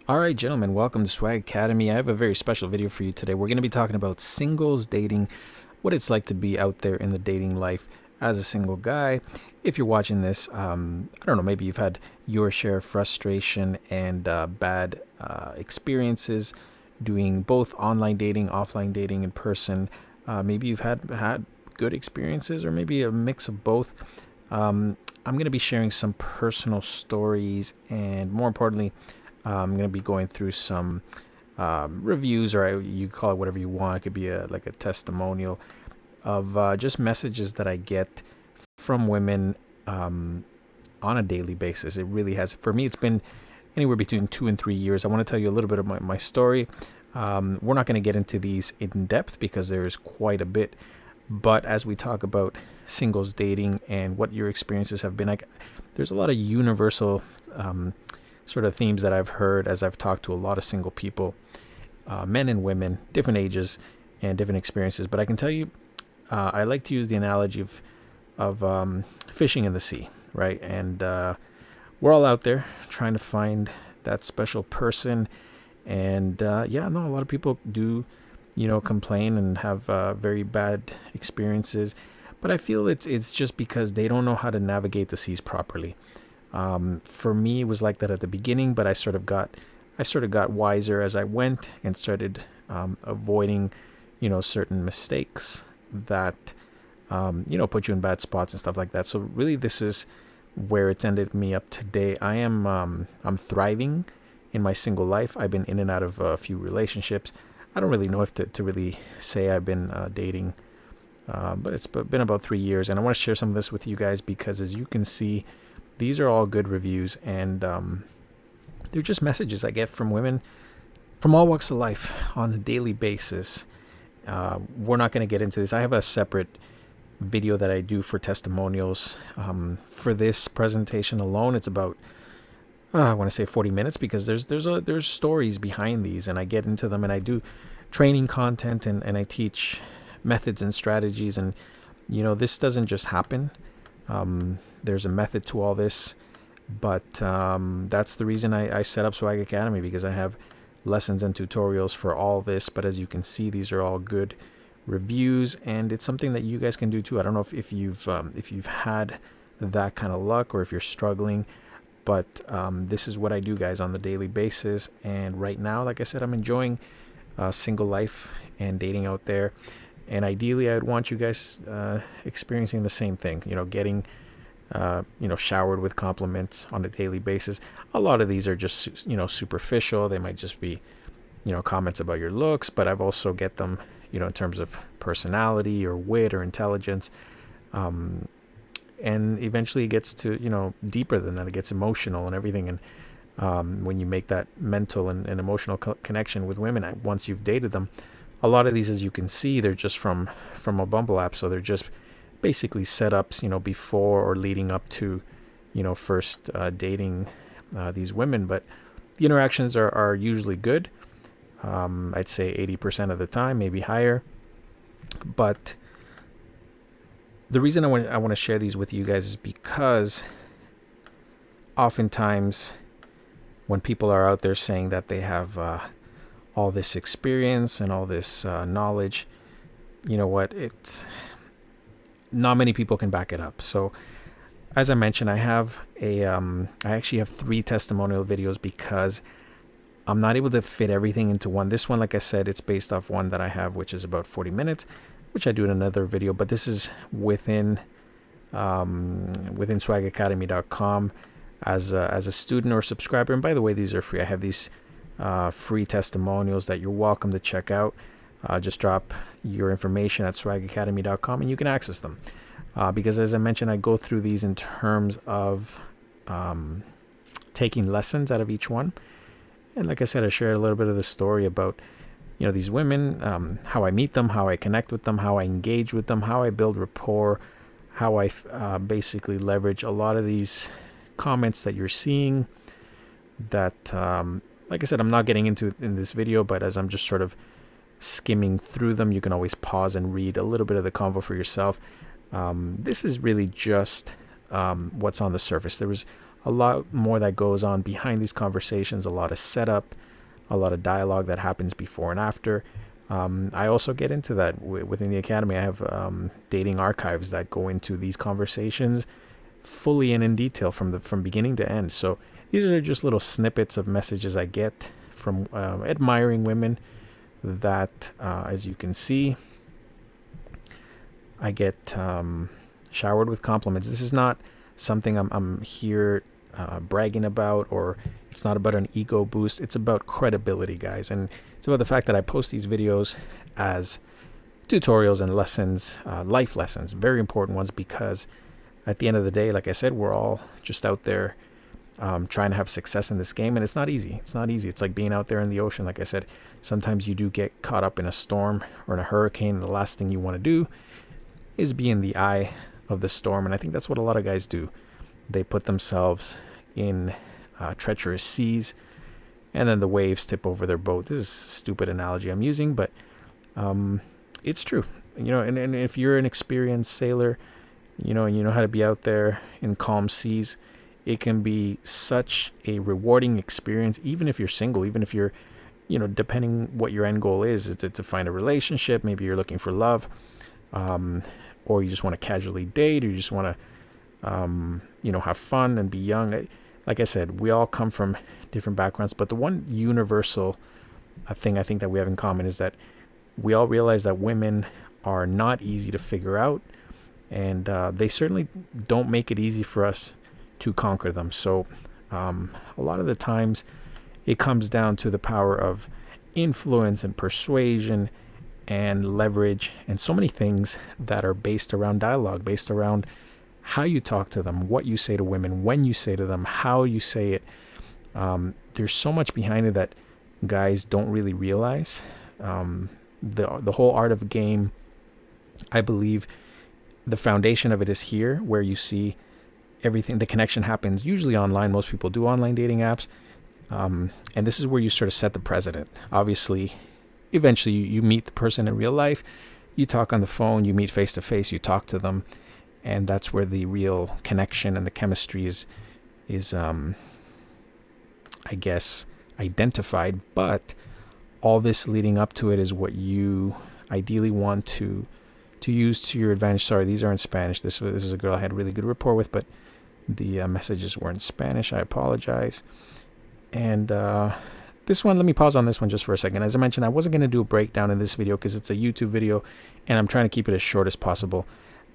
All right, gentlemen, welcome to Swag Academy. I have a very special video for you today. We're going to be talking about singles dating, what it's like to be out there in the dating life as a single guy. If you're watching this, I don't know, maybe you've had your share of frustration and bad experiences doing both online dating, offline dating, in person. Maybe you've had good experiences, or maybe a mix of both. I'm going to be sharing some personal stories, and more importantly, I'm going to be going through some reviews, or you call it whatever you want. It could be like a testimonial of just messages that I get from women on a daily basis. It really has. For me, it's been anywhere between 2 and 3 years. I want to tell you a little bit of my story. We're not going to get into these in depth because there is quite a bit. But as we talk about singles dating and what your experiences have been, there's a lot of universal sort of themes that I've heard as I've talked to a lot of single people, men and women, different ages and different experiences. But I can tell you, I like to use the analogy of fishing in the sea, right? And we're all out there trying to find that special person. And a lot of people do, complain and have very bad experiences. But I feel it's just because they don't know how to navigate the seas properly. For me, it was like that at the beginning, but I sort of got wiser as I went and started avoiding, certain mistakes that, put you in bad spots and stuff like that. So really, this is where it's ended me up today. I'm thriving in my single life. I've been in and out of a few relationships. I don't really know if to really say I've been dating, but it's been about 3 years, and I want to share some of this with you guys because, as you can see, these are all good reviews, and they're just messages I get from women from all walks of life on a daily basis. We're not going to get into this. I have a separate video that I do for testimonials. For this presentation alone, it's about I want to say 40 minutes because there's stories behind these, and I get into them, and I do training content, and I teach methods and strategies, and this doesn't just happen. There's a method to all this, but that's the reason I set up Swag Academy, because I have lessons and tutorials for all this. But as you can see, these are all good reviews, and it's something that you guys can do too. I don't know if you've had that kind of luck, or if you're struggling, but this is what I do, guys, on the daily basis. And right now, like I said, I'm enjoying single life and dating out there. And ideally, I'd want you guys experiencing the same thing, getting, showered with compliments on a daily basis. A lot of these are just, superficial. They might just be, comments about your looks, but I've also get them, in terms of personality or wit or intelligence. And eventually it gets to, deeper than that. It gets emotional and everything. And when you make that mental and emotional connection with women, once you've dated them, a lot of these, as you can see, they're just from a Bumble app. So they're just basically setups, before or leading up to, first dating these women. But the interactions are usually good. I'd say 80% of the time, maybe higher. But the reason I want to share these with you guys is because oftentimes when people are out there saying that they have all this experience and all this knowledge, you know what? It's not many people can back it up. So, as I mentioned, I actually have 3 testimonial videos because I'm not able to fit everything into one. This one, like I said, it's based off one that I have, which is about 40 minutes, which I do in another video. But this is within swagacademy.com as a student or subscriber. And by the way, these are free. I have these free testimonials that you're welcome to check out. Just drop your information at swagacademy.com and you can access them. Because as I mentioned, I go through these in terms of taking lessons out of each one. And like I said, I share a little bit of the story about, these women, how I meet them, how I connect with them, how I engage with them, how I build rapport, how I basically leverage a lot of these comments that you're seeing that, like I said, I'm not getting into in this video, but as I'm just sort of skimming through them, you can always pause and read a little bit of the convo for yourself. This is really just what's on the surface. There was a lot more that goes on behind these conversations, a lot of setup, a lot of dialogue that happens before and after. I also get into that within the academy. I have dating archives that go into these conversations fully and in detail from beginning to end. So these are just little snippets of messages I get from admiring women that, as you can see, I get showered with compliments. This is not something I'm here bragging about, or it's not about an ego boost. It's about credibility, guys. And it's about the fact that I post these videos as tutorials and lessons, life lessons, very important ones, because at the end of the day, like I said, we're all just out there trying to have success in this game, and it's not easy. It's not easy. It's like being out there in the ocean. Like I said, sometimes you do get caught up in a storm or in a hurricane, and the last thing you want to do is be in the eye of the storm. And I think that's what a lot of guys do. They put themselves in treacherous seas, and then the waves tip over their boat. This is a stupid analogy I'm using, but it's true. And if you're an experienced sailor, and you know how to be out there in calm seas, it can be such a rewarding experience, even if you're single, even if you're, depending what your end goal is to find a relationship. Maybe you're looking for love, or you just want to casually date, or you just want to, have fun and be young. Like I said, we all come from different backgrounds, but the one universal thing I think that we have in common is that we all realize that women are not easy to figure out, and they certainly don't make it easy for us to conquer them. So a lot of the times it comes down to the power of influence and persuasion and leverage, and so many things that are based around dialogue, based around how you talk to them, what you say to women, when you say to them, how you say it. There's so much behind it that guys don't really realize. The whole art of the game, I believe the foundation of it is here, where you see everything. The connection happens usually online. Most people do online dating apps. And this is where you sort of set the precedent. Obviously, eventually you meet the person in real life, you talk on the phone, you meet face to face, you talk to them, and that's where the real connection and the chemistry is I guess, identified. But all this leading up to it is what you ideally want to use to your advantage. Sorry, these are in Spanish. This is a girl I had a really good rapport with, but the messages were in Spanish. I apologize. And this one, let me pause on this one just for a second. As I mentioned, I wasn't going to do a breakdown in this video because it's a YouTube video, and I'm trying to keep it as short as possible.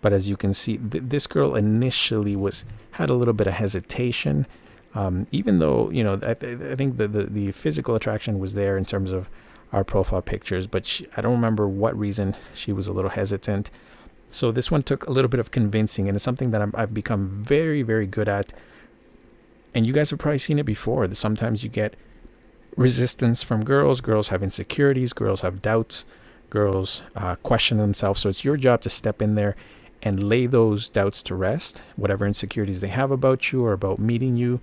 But as you can see, this girl initially had a little bit of hesitation, even though, I think the physical attraction was there in terms of our profile pictures, but I don't remember what reason she was a little hesitant. So this one took a little bit of convincing, and it's something that I've become very, very good at. And you guys have probably seen it before. Sometimes you get resistance from girls. Girls have insecurities. Girls have doubts. Girls question themselves. So it's your job to step in there and lay those doubts to rest. Whatever insecurities they have about you or about meeting you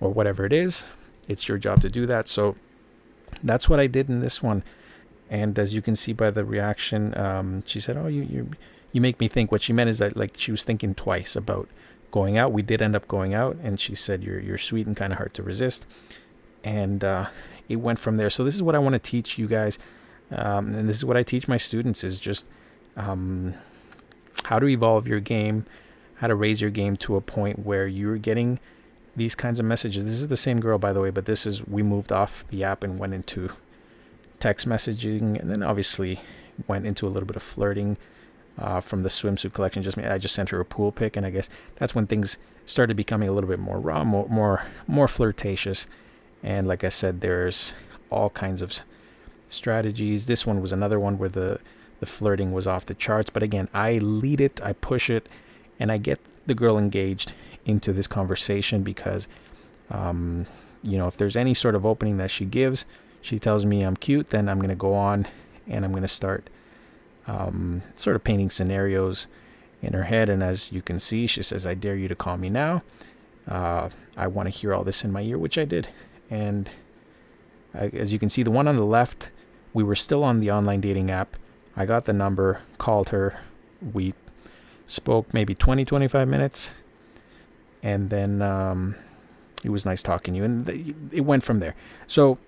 or whatever it is, it's your job to do that. So that's what I did in this one. And as you can see by the reaction, she said, "Oh, you make me think." What she meant is that, like, she was thinking twice about going out. We did end up going out, and she said, "You're sweet and kind of hard to resist." And it went from there. So this is what I want to teach you guys, and this is what I teach my students: is just how to evolve your game, how to raise your game to a point where you're getting these kinds of messages. This is the same girl, by the way, but we moved off the app and went into text messaging, and then obviously went into a little bit of flirting from the swimsuit collection. I just sent her a pool pic, and I guess that's when things started becoming a little bit more raw, more flirtatious. And like I said, there's all kinds of strategies. This one was another one where the flirting was off the charts. But again, I lead it, I push it, and I get the girl engaged into this conversation because, if there's any sort of opening that she gives, she tells me I'm cute, then I'm going to go on and I'm going to start sort of painting scenarios in her head. And as you can see, she says, "I dare you to call me now. I want to hear all this in my ear," which I did. And as you can see, the one on the left, we were still on the online dating app. I got the number, called her. We spoke maybe 20, 25 minutes. And then It was nice talking to you. And it went from there. So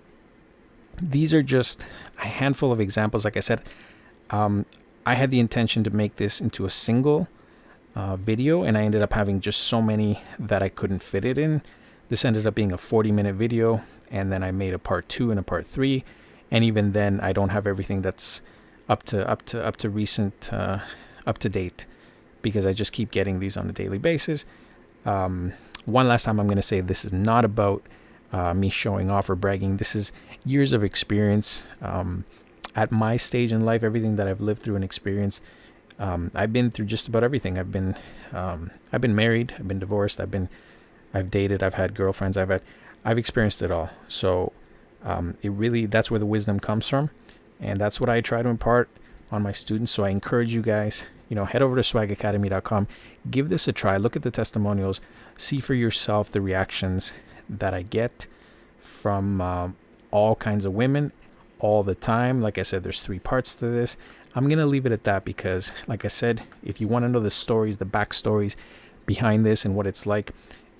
these are just a handful of examples. Like I said, I had the intention to make this into a single video, and I ended up having just so many that I couldn't fit it in. This ended up being a 40-minute video, and then I made a part 2 and a part 3. And even then, I don't have everything that's up to recent, up to date, because I just keep getting these on a daily basis. One last time, I'm going to say this is not about me showing off or bragging. This is years of experience. At my stage in life, everything that I've lived through and experienced, I've been through just about everything. I've been married, I've been divorced, I've dated, I've had girlfriends, I've experienced it all. So that's where the wisdom comes from, and that's what I try to impart on my students. So I encourage you guys, head over to swagacademy.com, give this a try, look at the testimonials, see for yourself the reactions that I get from all kinds of women all the time. Like I said, there's 3 parts to this. I'm going to leave it at that because, like I said, if you want to know the stories, the backstories behind this and what it's like,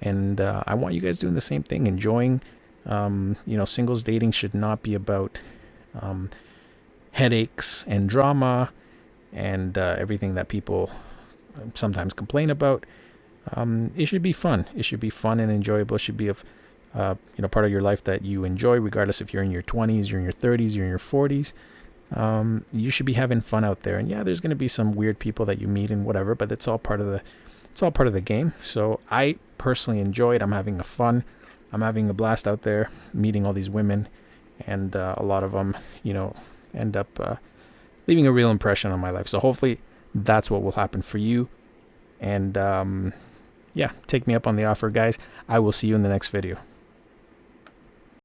and I want you guys doing the same thing, enjoying, singles dating should not be about headaches and drama and everything that people sometimes complain about. It should be fun. It should be fun and enjoyable. It should be part of your life that you enjoy, regardless if you're in your 20s, you're in your 30s, you're in your 40s. You should be having fun out there. And yeah, there's going to be some weird people that you meet and whatever, but it's all part of the game. So I personally enjoy it. I'm having a blast out there meeting all these women, and a lot of them, end up leaving a real impression on my life. So hopefully that's what will happen for you. And take me up on the offer, guys. I will see you in the next video.